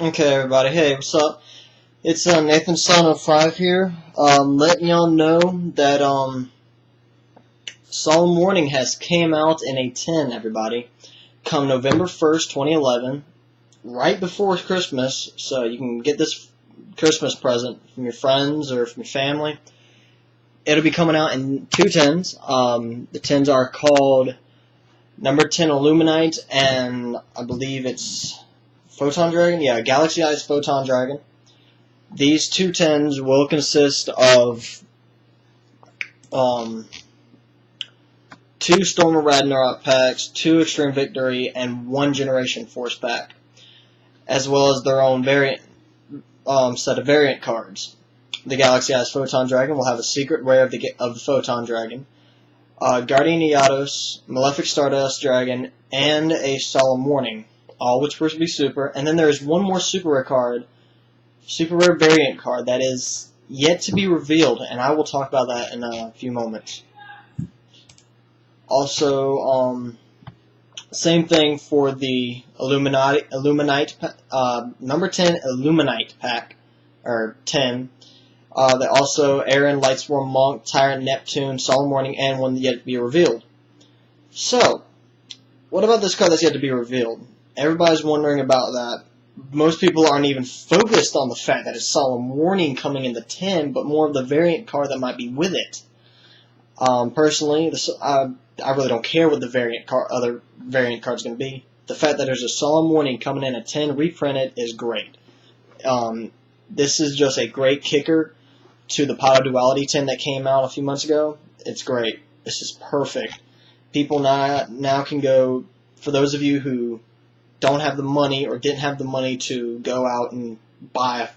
Okay, everybody. Hey, what's up? It's Nathan Son of 5 here. Letting y'all know that Solemn Warning has came out in a 10, everybody. Come November 1st, 2011, right before Christmas, so you can get this Christmas present from your friends or from your family. It'll be coming out in two 10s. The 10s are called number 10 Illuminite, and I believe it's Photon Dragon? Yeah, Galaxy Eyes Photon Dragon. These two 10s will consist of two Storm of Ragnarok packs, two Extreme Victory, and one Generation Force pack, as well as their own variant set of variant cards. The Galaxy Eyes Photon Dragon will have a secret rare of the Photon Dragon, Guardian Iados, Malefic Stardust Dragon, and a Solemn Warning, all which will be super. And then there is one more super rare card, super rare variant card, that is yet to be revealed, and I will talk about that in a few moments. Also, same thing for the Illuminite number 10 Illuminite pack, or 10. They also Aaron, Lightsworn Monk, Tyrant, Neptune, Solemn Warning, and one yet to be revealed. So, what about this card that's yet to be revealed? Everybody's wondering about that. Most people aren't even focused on the fact that it's Solemn Warning coming in the 10, but more of the variant card that might be with it. Personally, I really don't care what the other variant card's going to be. The fact that there's a Solemn Warning coming in at 10 reprinted is great. This is just a great kicker to the Power Duality 10 that came out a few months ago. It's great. This is perfect. People now can go, for those of you who don't have the money or didn't have the money to go out and buy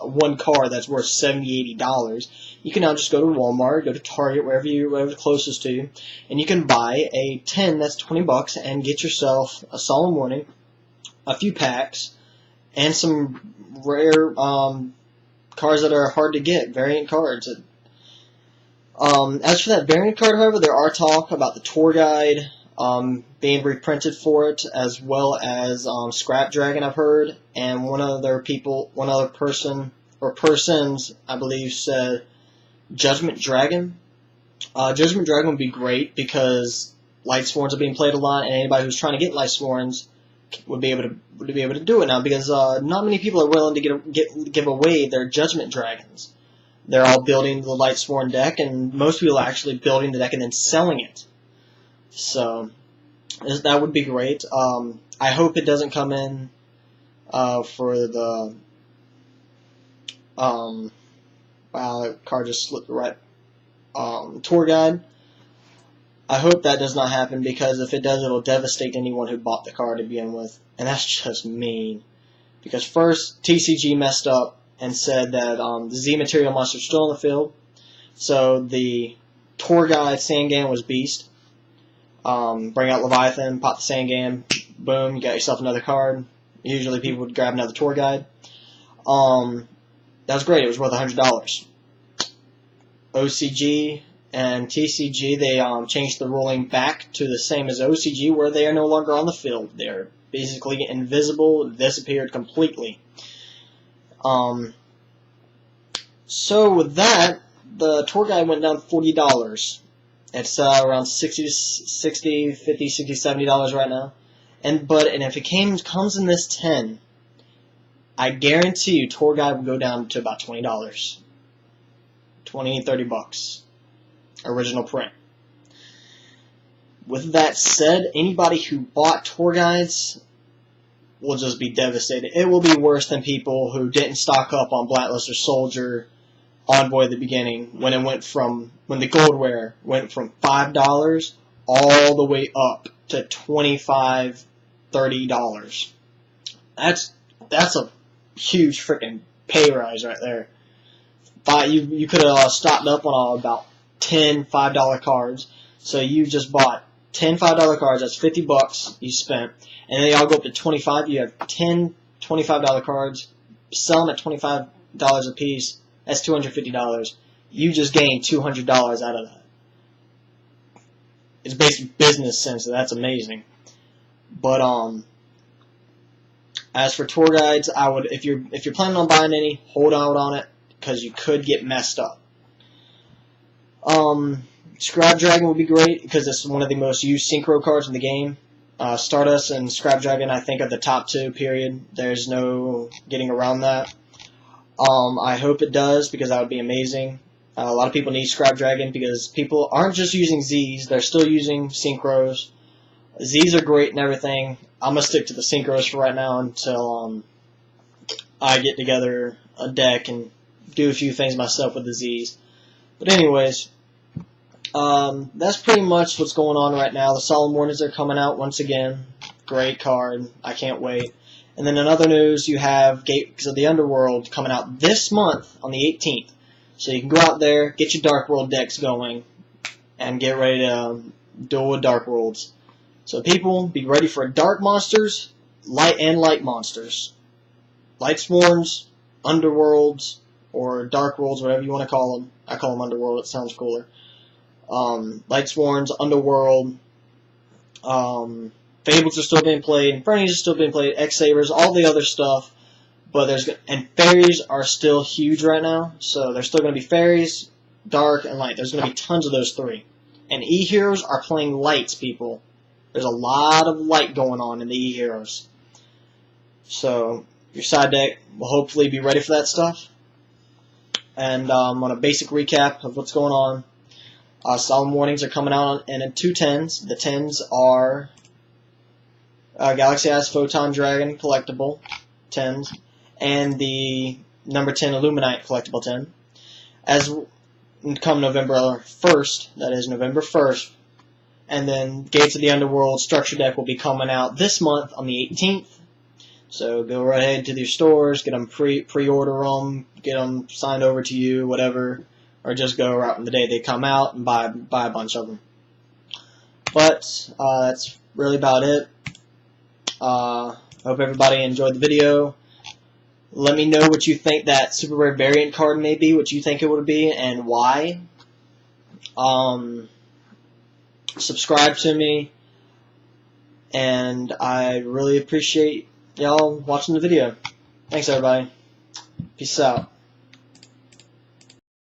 one card that's worth $70, $80, you can now just go to Walmart, go to Target, wherever closest to you, and you can buy a 10 that's $20 and get yourself a Solemn Warning, a few packs, and some rare cards that are hard to get, variant cards. As for that variant card, however, there are talk about the tour guide being reprinted for it, as well as Scrap Dragon, I've heard, and one other person or persons, I believe, said Judgment Dragon. Judgment Dragon would be great because Lightsworns are being played a lot, and anybody who's trying to get Lightsworns would be able to do it now, because not many people are willing to give away their Judgment Dragons. They're all building the Lightsworn deck, and most people are actually building the deck and then selling it. So that would be great. I hope it doesn't come in for the wow, that card just slipped right. Tour guide. I hope that does not happen, because if it does, it'll devastate anyone who bought the card to begin with, and that's just mean. Because first, TCG messed up and said that the Z material monsters are still in the field, so the tour guide Sangam was beast. Bring out Leviathan, pop the Sangam, boom, you got yourself another card. Usually people would grab another tour guide. That was great, it was worth $100. OCG and TCG, they changed the ruling back to the same as OCG, where they are no longer on the field. They're basically invisible, disappeared completely. So with that, the tour guide went down $40. It's around $60, $50, $60, $70 right now. And if it comes in this 10, I guarantee you tour guide will go down to about $20. $20, $30. Original print. With that said, anybody who bought tour guides will just be devastated. It will be worse than people who didn't stock up on Blacklist or Soldier Envoy at the beginning, when the gold rare went from $5 all the way up to $25, $30. That's a huge freaking pay rise right there. You could have stocked up on about 10 $5 cards, so you just bought 10 $5 cards. That's $50 you spent, and they all go up to 25. You have 10 $25 cards. Sell them at $25 a piece. That's $250. You just gained $200 out of that. It's basic business sense, so that's amazing. But As for tour guides, I would, if you're planning on buying any, hold out on it because you could get messed up. Scrap Dragon would be great because it's one of the most used synchro cards in the game. Stardust and Scrap Dragon, I think, are the top two. Period. There's no getting around that. I hope it does because that would be amazing. A lot of people need Scrap Dragon because people aren't just using Z's; they're still using synchros. Z's are great and everything. I'm gonna stick to the synchros for right now until I get together a deck and do a few things myself with the Z's. But anyways, that's pretty much what's going on right now. The Solemn Warnings are coming out once again. Great card. I can't wait. And then in other news, you have Gates of the Underworld coming out this month on the 18th. So you can go out there, get your Darkworld decks going, and get ready to duel with Darkworlds. So people, be ready for dark monsters, light and light monsters. Light Swarms, Underworlds, or Darkworlds, whatever you want to call them. I call them Underworld, it sounds cooler. Light Swarms, Underworld, Fables are still being played, Infernities are still being played, X-Sabers, all the other stuff. But and fairies are still huge right now, so there's still going to be fairies, dark, and light. There's going to be tons of those three. And E-Heroes are playing lights, people. There's a lot of light going on in the E-Heroes. So your side deck will hopefully be ready for that stuff. And on a basic recap of what's going on, Solemn Warnings are coming out in 2 10s. The 10s are Galaxy Eyes Photon Dragon collectible 10s. And the number 10 Illuminite collectible 10. As come November 1st, that is November 1st, and then Gates of the Underworld structure deck will be coming out this month on the 18th. So go right ahead to your stores, get them pre-order them, get them signed over to you, whatever, or just go out on the day they come out and buy a bunch of them. But that's really about it. Hope everybody enjoyed the video. Let me know what you think that super rare variant card may be, what you think it would be, and why. Subscribe to me, and I really appreciate y'all watching the video. Thanks, everybody. Peace out.